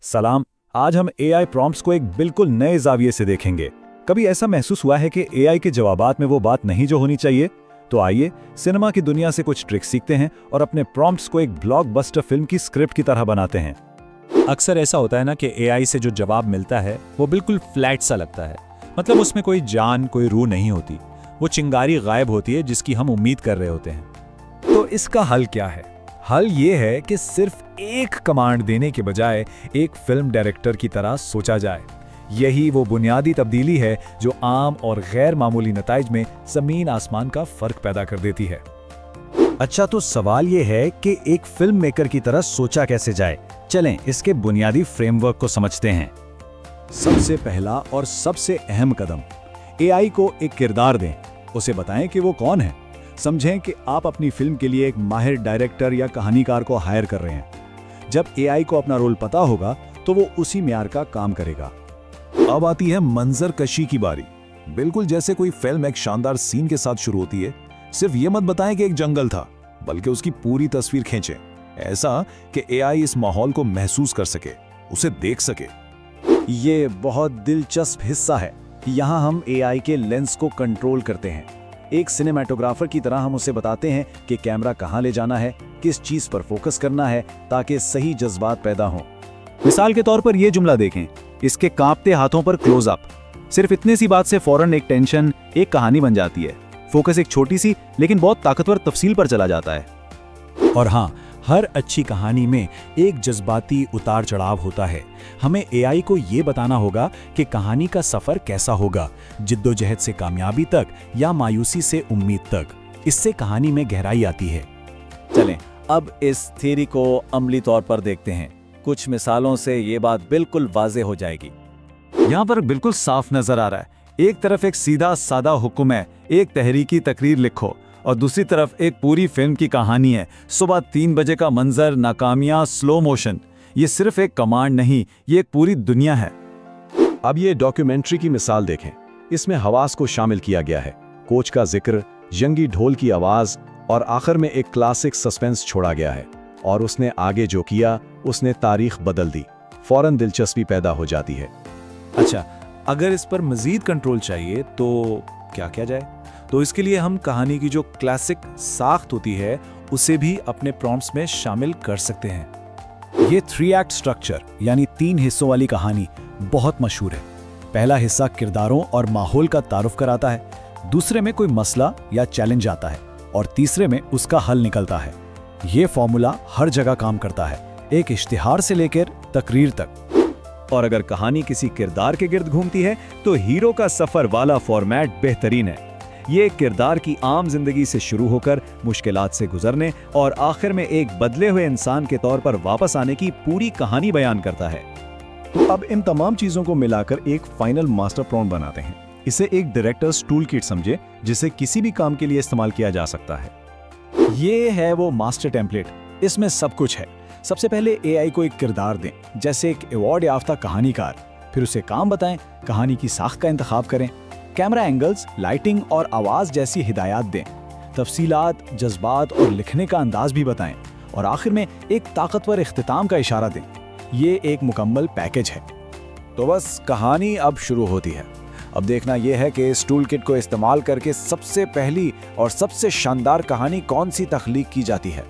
सलाम। आज हम एआई प्रॉम्प्ट्स को एक बिल्कुल नए जाविये से देखेंगे। कभी ऐसा महसूस हुआ है कि एआई के जवाबात में वो बात नहीं जो होनी चाहिए? तो आइए सिनेमा की दुनिया से कुछ ट्रिक्स सीखते हैं और अपने प्रॉम्प्ट्स को एक ब्लॉकबस्टर फिल्म की स्क्रिप्ट की तरह बनाते हैं। अक्सर ऐसा होता है ना कि एआई से जो जवाब मिलता है वो बिल्कुल फ्लैट सा लगता है। मतलब उसमें कोई जान, कोई रूह नहीं होती। वो चिंगारी गायब होती है जिसकी हम उम्मीद कर रहे होते हैं। तो इसका हल क्या है? हल ये है कि सिर्फ एक कमांड देने के बजाय एक फिल्म डायरेक्टर की तरह सोचा जाए। यही वो बुनियादी तब्दीली है जो आम और गैर मामूली नताइज में जमीन आसमान का फर्क पैदा कर देती है। अच्छा, तो सवाल ये है कि एक फिल्म मेकर की तरह सोचा कैसे जाए। चलें इसके बुनियादी फ्रेमवर्क को समझते हैं। सबसे पहला और सबसे अहम कदम, एआई को एक किरदार दें। उसे बताएं कि वो कौन है। समझें कि आप अपनी फिल्म के लिए एक माहिर डायरेक्टर या कहानीकार को हायर कर रहे हैं। जब एआई को अपना रोल पता होगा तो वो उसी म्यार का काम करेगा। अब आती है मंजर कशी की बारी। बिल्कुल जैसे कोई फिल्म एक शानदार सीन के साथ शुरू होती है, सिर्फ ये मत बताएं कि एक जंगल था, बल्कि उसकी पूरी तस्वीर खींचें, ऐसा कि एआई इस माहौल को महसूस कर सके, उसे देख सके। ये बहुत दिलचस्प हिस्सा है। यहाँ हम एआई के लेंस को कंट्रोल करते हैं। एक सिनेमैटोग्राफर की तरह हम उसे बताते हैं कि कैमरा कहाँ ले जाना है, किस चीज पर फोकस करना है ताकि सही जज्बात पैदा हों। मिसाल के तौर पर यह जुमला देखें, इसके कांपते हाथों पर क्लोज अप। सिर्फ इतने सी बात से फौरन एक टेंशन, एक कहानी बन जाती है। फोकस एक छोटी सी लेकिन बहुत ताकतवर तफसील पर चला जाता है। और हाँ, हर अच्छी कहानी में एक जज्बाती उतार चढ़ाव होता है। हमें एआई को ये बताना होगा कि कहानी का सफर कैसा होगा, जिद्दोजहद से कामयाबी तक या मायूसी से उम्मीद तक। इससे कहानी में गहराई आती है। चलें अब इस थ्योरी को अमली तौर पर देखते हैं। कुछ मिसालों से ये बात बिल्कुल वाज़ेह हो जाएगी। यहाँ पर बिल्कुल साफ नजर आ रहा है। एक तरफ एक सीधा सादा हुक्म है, एक तहरीकी तकरीर लिखो, और दूसरी तरफ एक पूरी फिल्म की कहानी है। सुबह 3 बजे का मंजर, नाकामियां, स्लो मोशन। ये सिर्फ एक कमांड नहीं, ये एक पूरी दुनिया है। अब ये डॉक्यूमेंट्री की मिसाल देखें। इसमें हवास को शामिल किया गया है, कोच का जिक्र, जंगी ढोल की आवाज और आखिर में एक क्लासिक सस्पेंस छोड़ा गया है। और उसने आगे जो किया, उसने तारीख बदल दी। फौरन दिलचस्पी पैदा हो जाती है। अच्छा, अगर इस पर मजीद कंट्रोल चाहिए तो क्या किया जाए? तो इसके लिए हम कहानी की जो क्लासिक साख्त होती है उसे भी अपने प्रॉम्प्ट्स में शामिल कर सकते हैं। ये 3 एक्ट स्ट्रक्चर यानी 3 हिस्सों वाली कहानी बहुत मशहूर है। पहला हिस्सा किरदारों और माहौल का तारुफ कराता है, दूसरे में कोई मसला या चैलेंज आता है और तीसरे में उसका हल निकलता है। ये फॉर्मूला हर जगह काम करता है, एक इश्तिहार से लेकर तकरीर तक। और अगर कहानी किसी किरदार के गिर्द घूमती है तो हीरो का सफर वाला फॉर्मेट बेहतरीन है। ये किरदार की आम जिंदगी से शुरू होकर मुश्किलात से गुजरने और आखिर में एक बदले हुए इंसान के तौर पर वापस आने की पूरी कहानी बयान करता है। तो अब इन तमाम चीजों को मिलाकर एक फाइनल मास्टर प्रॉम्प्ट बनाते हैं। इसे एक डायरेक्टर्स टूल किट समझे, जिसे किसी भी काम के लिए इस्तेमाल किया जा सकता है। ये है वो मास्टर टेम्पलेट। इसमें सब कुछ है। सबसे पहले एआई को एक किरदार दें, जैसे एक अवार्ड याफ्ता कहानीकार। फिर उसे काम बताएं, कहानी की साख का इंतखाब करें, कैमरा एंगल्स, लाइटिंग और आवाज जैसी हिदायत दें, तफसीलात, जज्बात और लिखने का अंदाज भी बताएं, और आखिर में एक ताकतवर इख्तिताम का इशारा दें। ये एक मुकम्मल पैकेज है। तो बस कहानी अब शुरू होती है। अब देखना यह है कि इस टूल किट को इस्तेमाल करके सबसे पहली और सबसे शानदार कहानी कौन सी तख्लीक की जाती है।